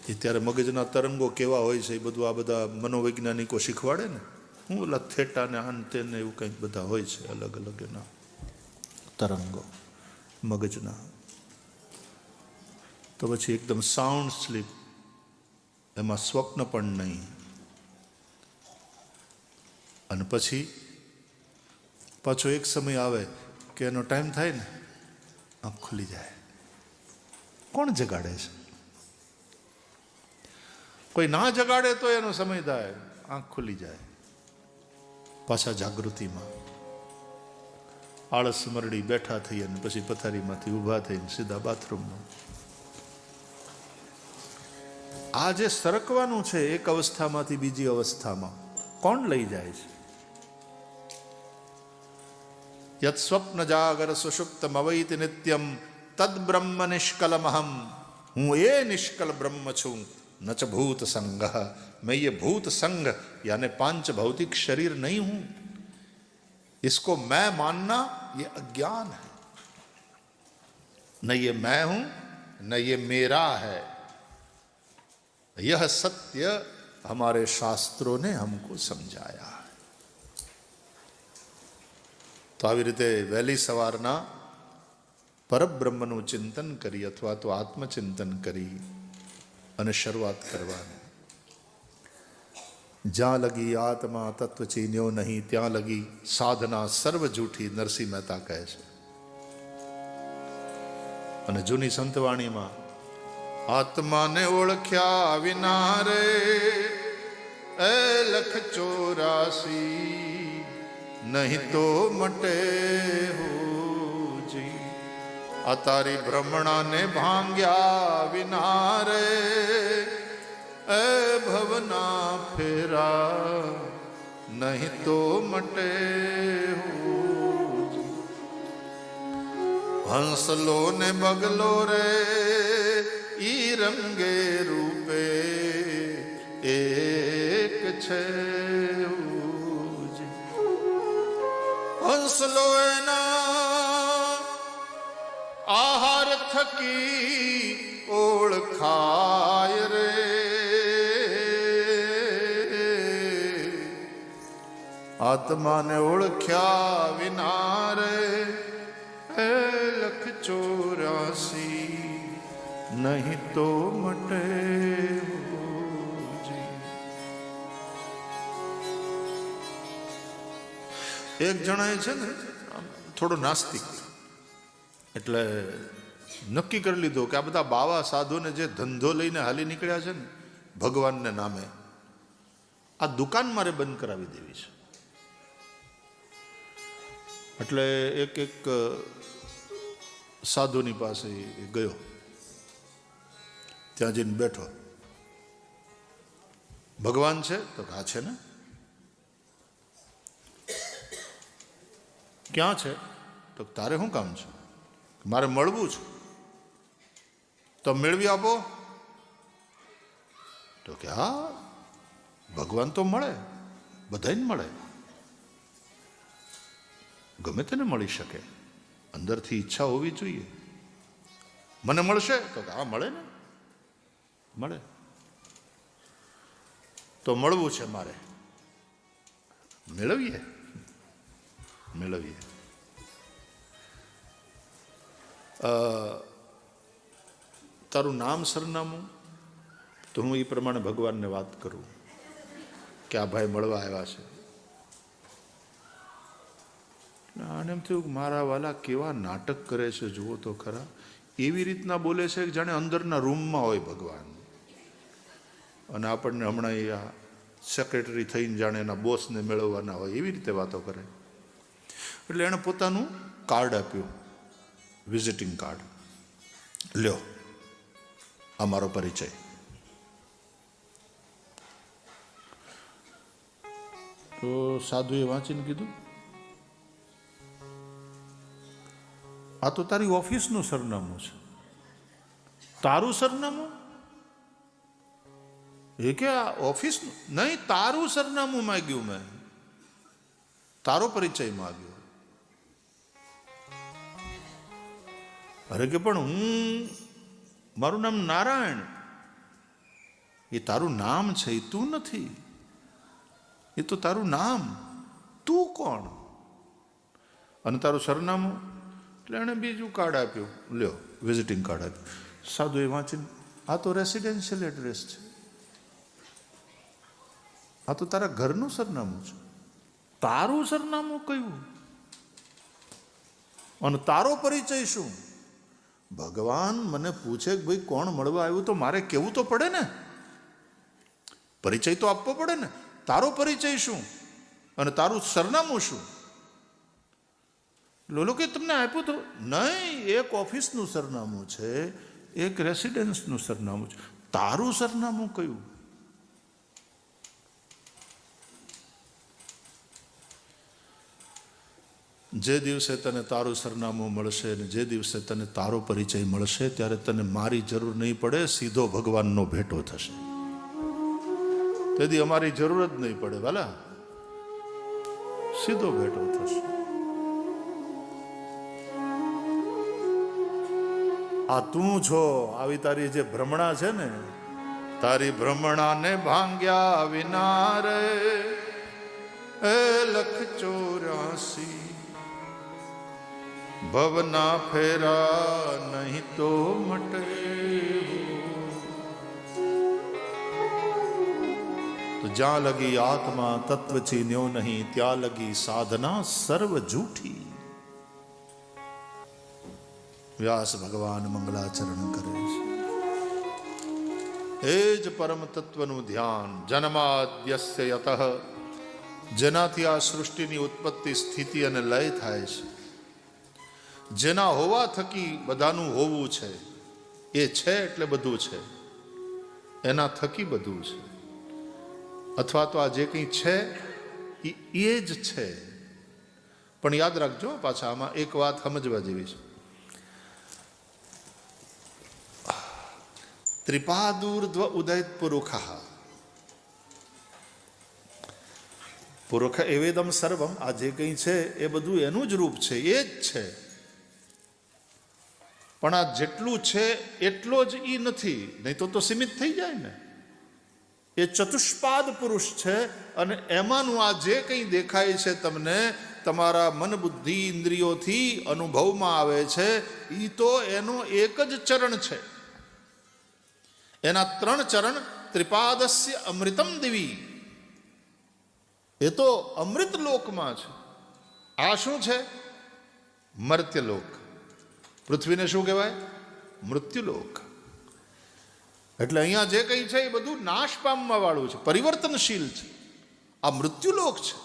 એ ત્યારે મગજના તરંગો કેવા હોય છે એ બધું આ બધા મનોવૈજ્ઞાનિકો શીખવાડે ને. હું ઓલા થેટા ને આન તેને એવું કંઈક બધા હોય છે અલગ અલગ એના તરંગો મગજના. તો પછી એકદમ સાઉન્ડ સ્લીપ, એમાં સ્વપ્ન પણ નહીં. અને પછી પાછો એક સમય આવે કે એનો ટાઈમ થાય ને, આંખ ખુલી જાય. કોણ જગાડે છે? કોઈ ના જગાડે તો એનો સમય થાય, આંખ ખુલી જાય. પાછા જાગૃતિમાં આળસ મરડી બેઠા થઈ અને પછી પથારીમાંથી ઊભા થઈને સીધા બાથરૂમમાં. આ જે સરકવાનું છે એક અવસ્થામાંથી બીજી અવસ્થામાં, કોણ લઈ જાય છે? યત સ્વપ્ન જાગર સુષુપ્તમ અવૈતિ નિત્યમ તદ બ્રહ્મ નિષ્કલમહમ. હું એ નિષ્કલ બ્રહ્મ છું. ન ચ ભૂત સંગ, मैं ये भूत संग यानी पांच भौतिक शरीर नहीं हूं. इसको मैं मानना ये अज्ञान है. न ये मैं हूं न ये मेरा है. यह सत्य हमारे शास्त्रों ने हमको समझाया है. તો આવી રીતે વહેલી સવારના પરબ્રહ્મનું ચિંતન કરી અથવા તો આત્મચિંતન કરી અને શરૂઆત કરવાની. જ્યાં લગી આત્મા તત્વ ચીન્યો નહીં ત્યાં લગી સાધના સર્વ જૂઠી, નરસિંહ મહેતા કહે છે. અને જૂની સંતવાણીમાં આત્માને ઓળખ્યા વિના રે એ લખ 84 નહીં તો મટે હોજી. આ તારી ભ્રમણાને ભાંગ્યા વિના રે એ ભવના ફેરા નહીં તો મટે હોજી. હંસલો ને બગલો રે ઈ રંગે રૂપે એક છે. હંસલો એના આહાર થકી ઓળખાય રે. આત્માને ઓળખ્યા વિના રે એ લખ 84 નહીં તો મટે. એક જણાએ છે ને થોડો નાસ્તિક, એટલે નક્કી કરી લીધો કે આ બધા બાવા સાધુને જે ધંધો લઈને હાલી નીકળ્યા છે ને ભગવાનને નામે, આ દુકાન મારે બંધ કરાવી દેવી છે. એટલે એક સાધુની પાસે ગયો, ત્યાં જઈને બેઠો. ભગવાન છે તો હા છે ને. ક્યાં છે તો તારે શું કામ છે? મારે મળવું છે. તો મેળવી આપો. તો કે હા ભગવાન તો મળે, બધાને મળે, ગમે તેને મળી શકે, અંદરથી ઈચ્છા હોવી જોઈએ. મને મળશે તો કે હા મળે ને, મળે. તો મળવું છે મારે, મેળવીએ. તારું નામ સરનામું? તો હું એ પ્રમાણે ભગવાનને વાત કરું કે આ ભાઈ મળવા આવ્યા છે. આને એમ થયું મારા વાલા કેવા નાટક કરે છે, જુઓ તો ખરા. એવી રીતના બોલે છે કે જાણે અંદરના રૂમમાં હોય ભગવાન, અને આપણને હમણાં એ સેક્રેટરી થઈને જાણે એના બોસને મેળવવાના હોય એવી રીતે વાતો કરે. એટલે એણે પોતાનું કાર્ડ આપ્યું, વિઝિટિંગ કાર્ડ. લ્યો આ મારો પરિચય. તો સાધુએ વાંચીને કીધું આ તો તારી ઓફિસનું સરનામું છે. તારું સરનામું? એ કે આ ઓફિસનું નહીં, તારું સરનામું માંગ્યું મેં, તારો પરિચય માંગ્યો. અરે કે પણ મારું નામ નારાયણ. એ તારું નામ છે, એ તું નથી. એ તો તારું નામ, તું કોણ? અને તારું સરનામું? એટલે એણે બીજું કાર્ડ આપ્યું, લ્યો વિઝિટિંગ કાર્ડ આપ્યું. સાધુ એ વાંચીને, આ તો રેસિડેન્શિયલ એડ્રેસ છે, આ તો તારા ઘરનું સરનામું છે. તારું સરનામું કયું અને તારો પરિચય શું? ભગવાન મને પૂછે કે ભાઈ કોણ મળવા આવ્યું તો મારે કહેવું તો પડે ને, પરિચય તો આપવો પડે ને. તારો પરિચય શું અને તારું સરનામું શું? લોલો કે તમને આપ્યું તો નહીં, એક ઓફિસનું સરનામું છે, એક રેસિડેન્સનું સરનામું છે. તારું સરનામું કયું? જે દિવસે તને તારું સરનામું મળશે અને જે દિવસે તને તારો પરિચય મળશે ત્યારે તને મારી જરૂર નહીં પડે, સીધો ભગવાનનો ભેટો થશે. તેથી અમારી જરૂર જ નહીં પડે વાલા, સીધો ભેટો થશે. આ તું છો, આવી તારી જે ભ્રમણા છે ને, તારી ભ્રમણાને ભાંગ્યા વિના રે એ 1,84 ભવના ફેરા નહીં તો મટે. તો જ્યાં લગી આત્મા તત્વ ચીન્યો નહીં, ત્યાં લગી સાધના સર્વ જૂઠી. વ્યાસ ભગવાન મંગલાચરણ કરે છે. એ જ પરમ તત્વનું ધ્યાન, જન્માદ્યસ્ય યતઃ, જેનાથી આ સૃષ્ટિની ઉત્પત્તિ, સ્થિતિ અને લય થાય છે, જેના હોવા થકી બધાનું હોવું છે, એ છે એટલે બધું છે, એના થકી બધું છે. અથવા તો આ જે કંઈ છે એ જ છે. પણ યાદ રાખજો પાછા, આમાં એક વાત સમજવા જેવી છે. ત્રિપાદૂર્ધ્વ ઉદયત પુરુષ, પુરુષ એવેદમ સર્વમ, આ જે કંઈ છે એ બધું એનું જ રૂપ છે, એ જ છે. પણ આ જેટલું છે એટલો જ ઈ નથી, નહીં તો સીમિત થઈ જાય ને. એ ચતુષ્પાદ પુરુષ છે અને એમાંનું આ જે કંઈ દેખાય છે તમને, તમારા મન બુદ્ધિ ઇન્દ્રિયોથી અનુભવમાં આવે છે, એ તો એનો એક જ ચરણ છે. એના 3 ચરણ, ત્રિપાદસ્ય અમૃતમ દિવી, એ તો અમૃત લોકમાં છે. આ શું છે? મર્ત્યલોક. પૃથ્વીને શું કહેવાય? મૃત્યુલોક. એટલે અહીંયા જે કંઈ છે એ બધું નાશ પામવા વાળું છે, પરિવર્તનશીલ છે. આ મૃત્યુલોક છે.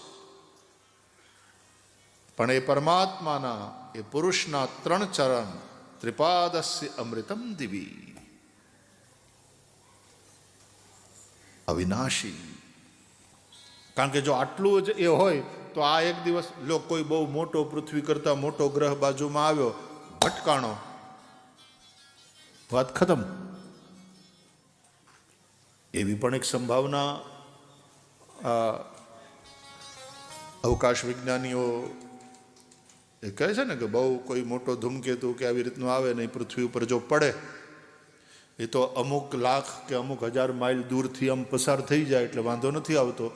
પણ એ પરમાત્માના, એ પુરુષના 3 ચરણ, ત્રિપાદસ્ય અમૃતમ દિવી, અવિનાશી. કારણ કે જો આટલું જ એ હોય તો આ એક દિવસ લો કોઈ બહુ મોટો, પૃથ્વી કરતા મોટો ગ્રહ બાજુમાં આવ્યો, ભટકાણો, વાત ખતમ. એવી પણ એક સંભાવના અવકાશ વિજ્ઞાનીઓ એ કહે છે ને કે બહુ કોઈ મોટો ધૂમકેતુ કે આવી રીતનું આવે ને પૃથ્વી ઉપર જો પડે, એ તો અમુક લાખ કે અમુક હજાર માઇલ દૂરથી આમ પસાર થઈ જાય એટલે વાંધો નથી આવતો,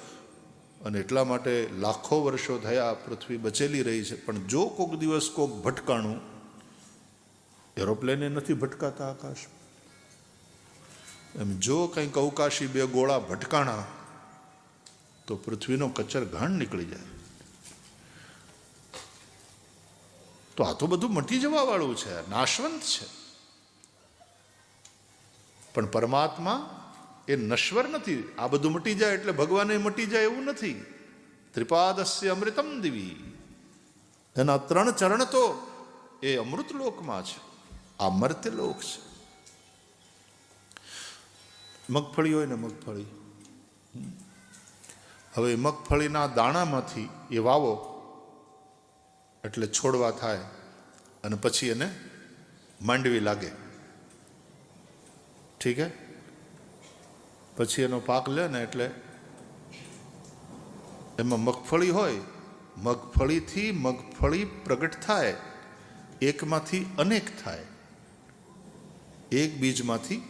અને એટલા માટે લાખો વર્ષો થયા પૃથ્વી બચેલી રહી છે. પણ જો કોઈક દિવસ કોઈક ભટકાણું, એરોપ્લેને નથી ભટકાતા આકાશ, એમ જો કંઈક અવકાશી 2 ગોળા ભટકાણા તો પૃથ્વીનો કચર ઘાણ નીકળી જાય. તો આ તો બધું મટી જવા વાળું છે, નાશવંત છે. પણ પરમાત્મા એ નશ્વર નથી. આ બધું મટી જાય એટલે ભગવાને મટી જાય એવું નથી. ત્રિપાદસ્ય અમૃતમ દિવી, એના 3 ચરણ તો એ અમૃત લોકમાં છે, આ મર્ત્યલોક છે. મગફળી હોય ને, મગફળી, હવે મગફળીના દાણામાંથી એ વાવો એટલે છોડવા થાય અને પછી એને માંડવી લાગે, ઠીક હે. પછી એનો પાક લે ને એટલે એમાં મગફળી હોય, મગફળીથી મગફળી પ્રગટ થાય, એકમાંથી અનેક થાય, એક બીજમાંથી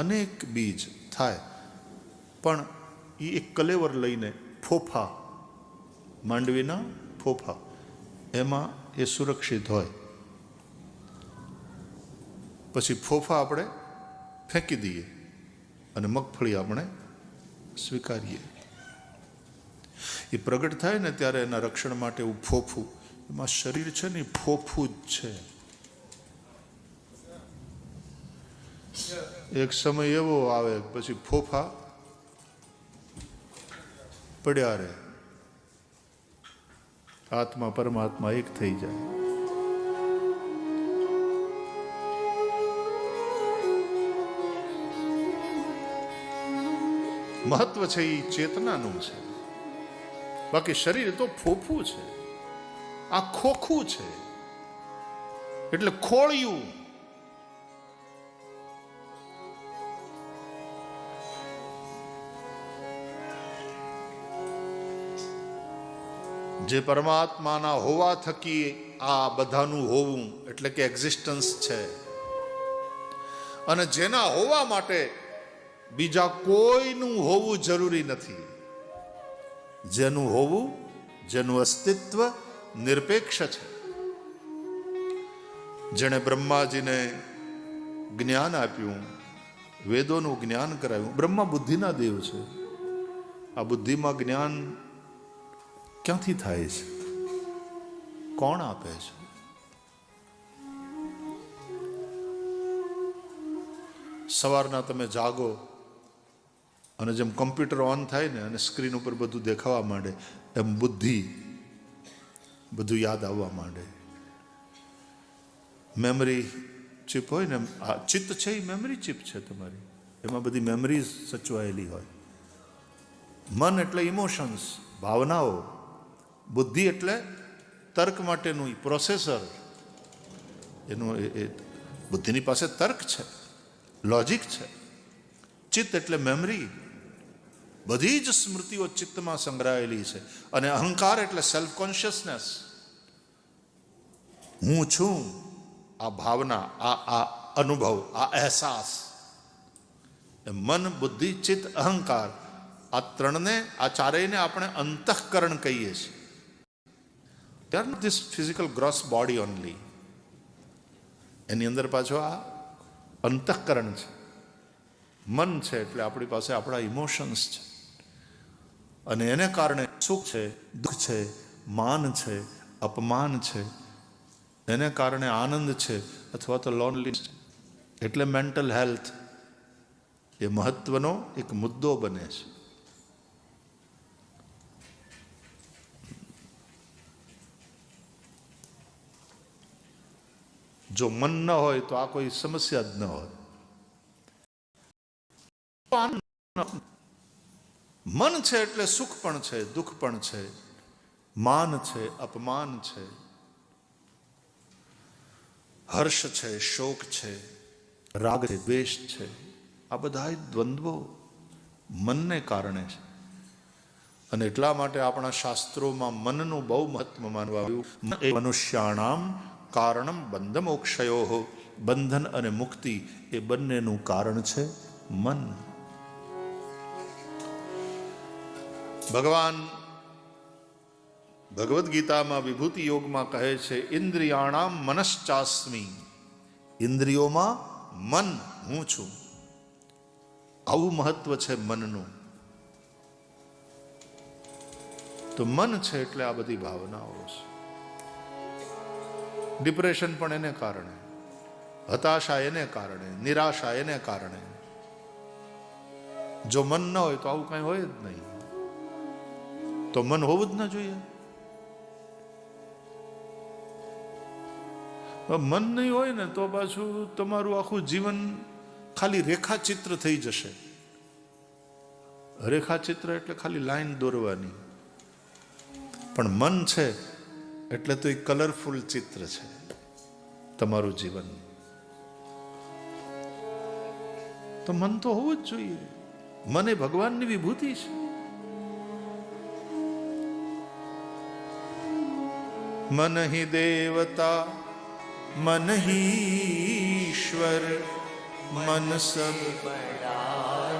અનેક બીજ થાય પણ એ એક કલેવર લઈને ફોફા, માંડવીના ફોફા, એમાં એ સુરક્ષિત હોય. પછી ફોફા આપણે ફેંકી દઈએ અને મગફળી આપણે સ્વીકારીએ. એ પ્રગટ થાય ને ત્યારે એના રક્ષણ માટે એવું ફોફું, એમાં શરીર છે ને ફોફું જ છે. એક સમય એવો આવે પછી ફોફા પડ્યા રહે, આત્મા પરમાત્મા એક થઈ જાય. મહત્વ છે એ ચેતનાનું છે, બાકી શરીર તો ફોફું છે, આ ખોખું છે, એટલે ખોળિયું. જે પરમાત્માના હોવા થકી આ બધાનું હોવું એટલે કે એક્ઝિસ્ટન્સ છે, અને જેના હોવા માટે બીજા કોઈનું હોવું જરૂરી નથી. જેનું હોવું, જેનું અસ્તિત્વ નિરપેક્ષ છે. જેણે બ્રહ્માજીને જ્ઞાન આપ્યું, વેદોનું જ્ઞાન કરાવ્યું. બ્રહ્મા બુદ્ધિના દેવ છે. આ બુદ્ધિમાં જ્ઞાન ક્યાંથી થાય છે? કોણ આપે છે? સવારના તમે જાગો અને જેમ કમ્પ્યુટર ઓન થાય ને અને સ્ક્રીન ઉપર બધું દેખાવા માંડે, એમ બુદ્ધિ બધું યાદ આવવા માંડે. મેમરી ચિપ હોય ને, આ ચિત્ત છે એ મેમરી ચિપ છે તમારી, એમાં બધી મેમરીઝ સચવાયેલી હોય. મન એટલે ઇમોશન્સ, ભાવનાઓ. બુદ્ધિ એટલે તર્ક માટેનું પ્રોસેસર. એનું બુદ્ધિની પાસે તર્ક છે, લોજિક છે. ચિત્ત એટલે મેમરી. બધી જ સ્મૃતિઓ ચિત્તમાં સંગ્રહાયેલી છે. અને અહંકાર એટલે સેલ્ફ કોન્શિયસનેસ. હું છું, આ ભાવના, આ અનુભવ, આ અહેસાસ. મન, બુદ્ધિ, ચિત્ત, અહંકાર, આ ત્રણને, આ ચારેયને આપણે અંતઃકરણ કહીએ છીએ. They are not this physical gross body only. એની અંદર પાછો આ અંતઃકરણ છે, મન છે. એટલે આપણી પાસે આપણા ઇમોશન્સ છે, અને એને કારણે સુખ છે, દુઃખ છે, માન છે, અપમાન છે. એને કારણે આનંદ છે અથવા તો લોનલીનેસ છે. એટલે મેન્ટલ હેલ્થ એ મહત્વનો એક મુદ્દો બને છે. જો મન ન હોય તો આ કોઈ સમસ્યા જ ન હોય. મન છે એટલે સુખ પણ છે, દુઃખ પણ છે, માન છે, અપમાન છે, હર્ષ છે, શોક છે, રાગ છે, દ્વેષ છે. આ બધા દ્વંદ્વો મનને કારણે છે. અને એટલા માટે આપણા શાસ્ત્રોમાં મનનું બહુ મહત્વ માનવા આવ્યું. મનુષ્યાણામ કારણમ બંધ મોક્ષયો. બંધન અને મુક્તિ એ બંનેનું કારણ છે મન. ભગવાન ભગવદ્ ગીતામાં વિભૂતિ યોગમાં કહે છે, ઇન્દ્રિયાણામ મનશ્ચાસ્મી. ઇન્દ્રિયોમાં મન હું છું. આવું મહત્વ છે મનનું. તો મન છે એટલે આ બધી ભાવનાઓ છે. ડિપ્રેશન પણ એને કારણે, હતાશા એને કારણે, નિરાશા એને કારણે. જો મન ન હોય તો આવું કઈ હોય જ નહીં. તો મન હોવું જ ના જોઈએ. મન નહીં હોય ને તો પાછું તમારું આખું જીવન ખાલી રેખાચિત્ર થઈ જશે. રેખાચિત્ર એટલે ખાલી લાઈન દોરવાની, પણ મન છે એટલે તો એ કલરફુલ ચિત્ર છે તમારું જીવન. તો મન તો હોવું જ જોઈએ. મન એ ભગવાનની વિભૂતિ છે. મન હિ દેવતા મન હિ ઈશ્વર મન સબ બડા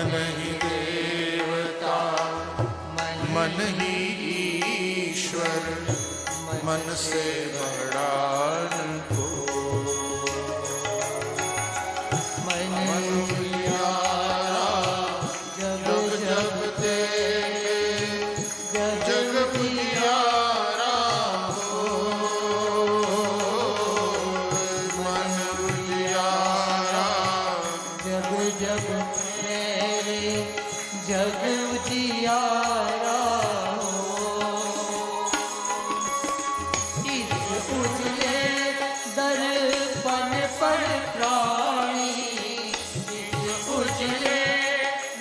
मन ही देवता मन ही ईश्वर, मन से बड़ा न कोई। मन उजियारा जब जब देखे, जग उजियारा हो। मन उजियारा जब जब मेरे, जग उजियारा दर्पण पर प्राणी, उजले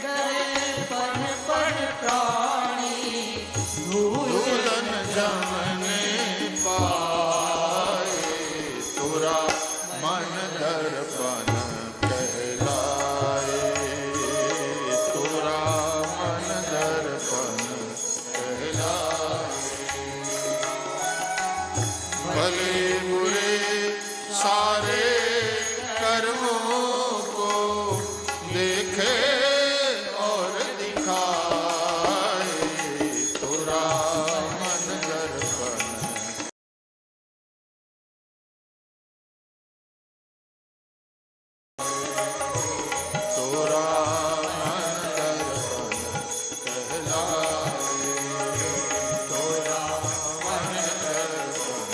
दर्पण पर प्राणी, धूलन जमने पाए, तुरा मन दर्पण कहलाए, तुरा मन दर्पण कहलाए। भले बुरे सारे कर्मों को देखे और दिखाए, तुरा मन दर्पण। तुरा मन दर्पण कहलाए, तुरा मन दर्पण।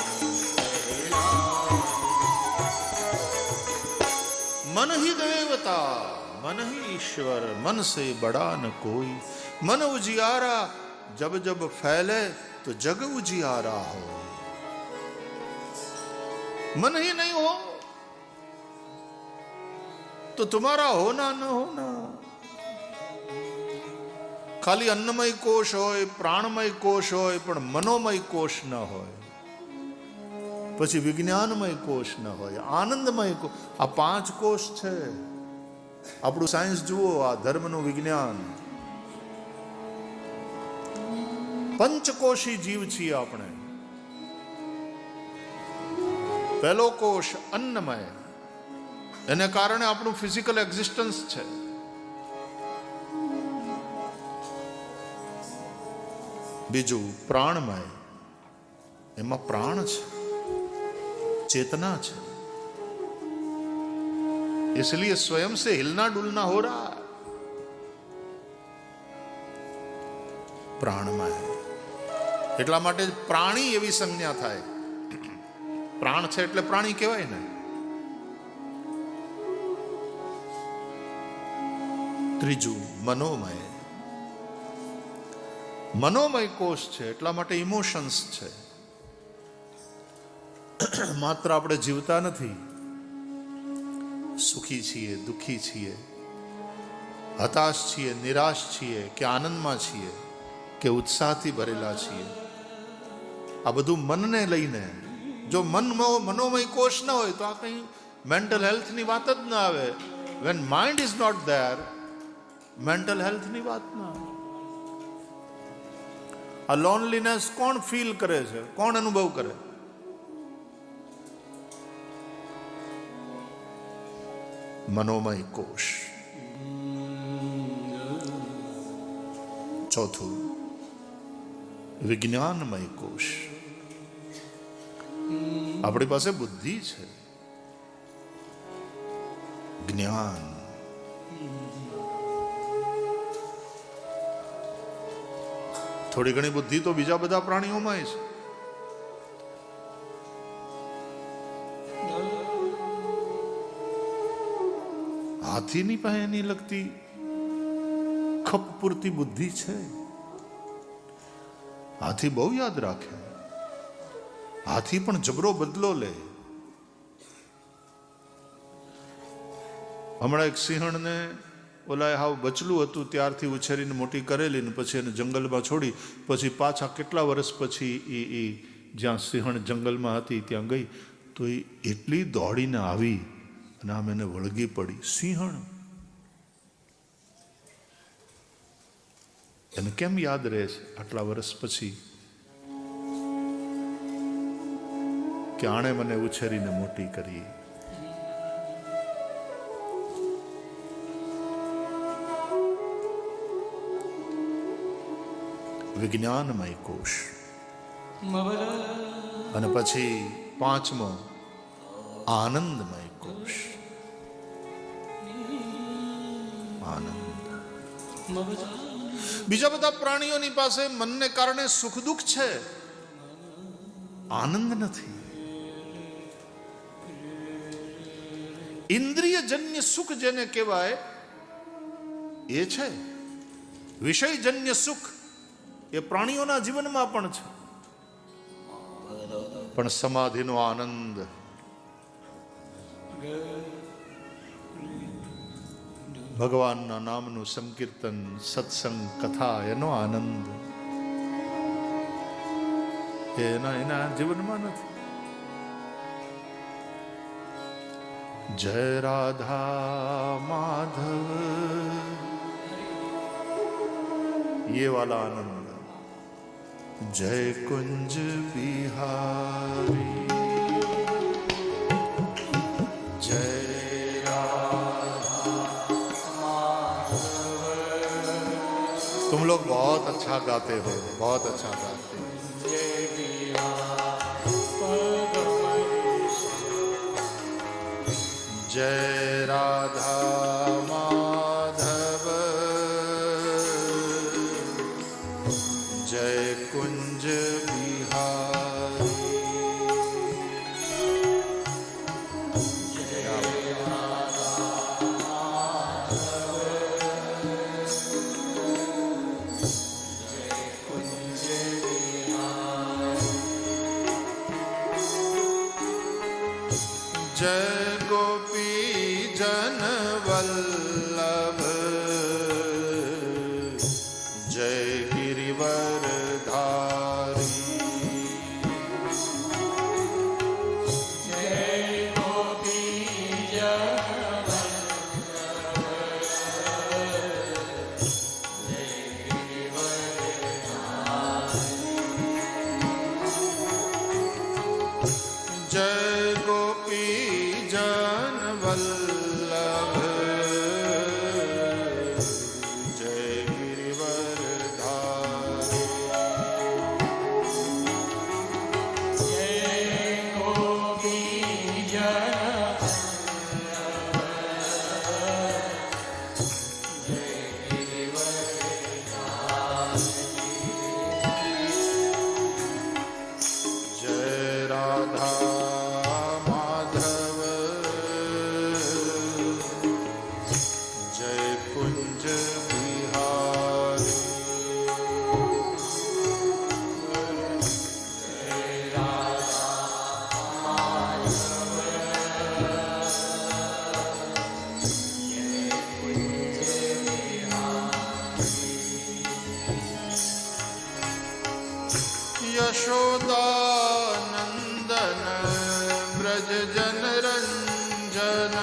मन ही देवता मन ही ईश्वर, मन से बड़ा न कोई। मन उजियारा जब जब फैले तो जग उजियारा हो। मन ही नहीं हो तो तुम्हारा होना न होना। खाली अन्नमय कोश होय, प्राणमय कोश होय, पण मनोमय कोश न होय, પછી વિજ્ઞાનમય કોષ ન હોય, આનંદમય કોષ। આ 5 કોષ છે। આપણું સાયન્સ જુઓ, આ ધર્મનું વિજ્ઞાન। પંચકોશી જીવ છીએ આપણે। પહેલો કોષ અન્નમય, એને કારણે આપણું ફિઝિકલ એક્ઝિસ્ટન્સ છે। બીજું પ્રાણમય, એમાં પ્રાણ છે, चेतना है, इसलिए स्वयं से हिलना डुलना हो रहा है। प्राणमय એટલા માટે પ્રાણી એવી સંજ્ઞા થાય। પ્રાણ છે એટલે પ્રાણી કહેવાય ને। ત્રીજું મનોમય, મનોમય કોષ છે એટલા માટે ઇમોશન્સ છે। માત્ર આપણે જીવતા નથી, સુખી છીએ, દુઃખી છીએ, હતાશ છીએ, નિરાશ છીએ, કે આનંદમાં છીએ, કે ઉત્સાહથી ભરેલા છીએ। આ બધું મનને લઈને। જો મનોમય કોષ ન હોય તો આ કંઈ મેન્ટલ હેલ્થની વાત જ ના આવે। When mind is not there, mental હેલ્થની વાત ના આવે। આ લોનલીનેસ કોણ ફીલ કરે છે, કોણ અનુભવ કરે? मनोमय कोश। चौथुं विज्ञानमय कोश। આપણી પાસે બુદ્ધિ છે, જ્ઞાન। થોડી ઘણી બુદ્ધિ તો બીજા બધા પ્રાણીઓમાં છે। હાથીની પાસે એની લગતી ખપ પૂરતી બુદ્ધિ છે। હાથી બહુ યાદ રાખે, હાથી પણ જબરો બદલો લે। હમણાં એક સિંહણને ઓલા હાવ બચલું હતું ત્યારથી ઉછેરીને મોટી કરેલી ને પછી એને જંગલમાં છોડી, પછી પાછા કેટલા વર્ષ પછી એ જ્યાં સિંહણ જંગલમાં હતી ત્યાં ગઈ તો એ એટલી દોડીને આવી અને આમ એને વળગી પડી। સિંહણ એને કેમ યાદ રહે છે આટલા વર્ષ પછી કે આણે મને ઉછેરીને મોટી કરી? વિજ્ઞાનમય કોશ. અને પછી પાંચમો આનંદમય કોશ. આનંદ. બીજા બધા પ્રાણીઓની પાસે મનને કારણે સુખ દુઃખ છે, આનંદ નથી. ઇન્દ્રિયજન્ય સુખ જેને કહેવાય એ છે. વિષયજન્ય સુખ એ પ્રાણીઓના જીવનમાં પણ છે, પણ સમાધિનો આનંદ, ભગવાનના નામનું સંકીર્તન, સત્સંગ, કથા, એનો આનંદ એના જીવનમાં નથી. જય રાધા માધવ ये वाला आनंद. जय कुंज बिहारी जय राधा माधव. तुम लोग बहुत अच्छा गाते हो, बहुत अच्छा गाते हो. जय राधा माधव जय कुंज बिहारी. जय राधा माधव जय कुंज बिहारी. जय गोपी जन वल्लभ जय गिरिवर धारी. जय गोपी जन जय गिरिवर धारी. जय गोपी जन वल्लभ जय गिरिवर धारी. जय गोपी जन जय गिरिवर धारी. जय राधा माधव जय कुंज बिहारी. यशोदानंदन ब्रज जन रंजन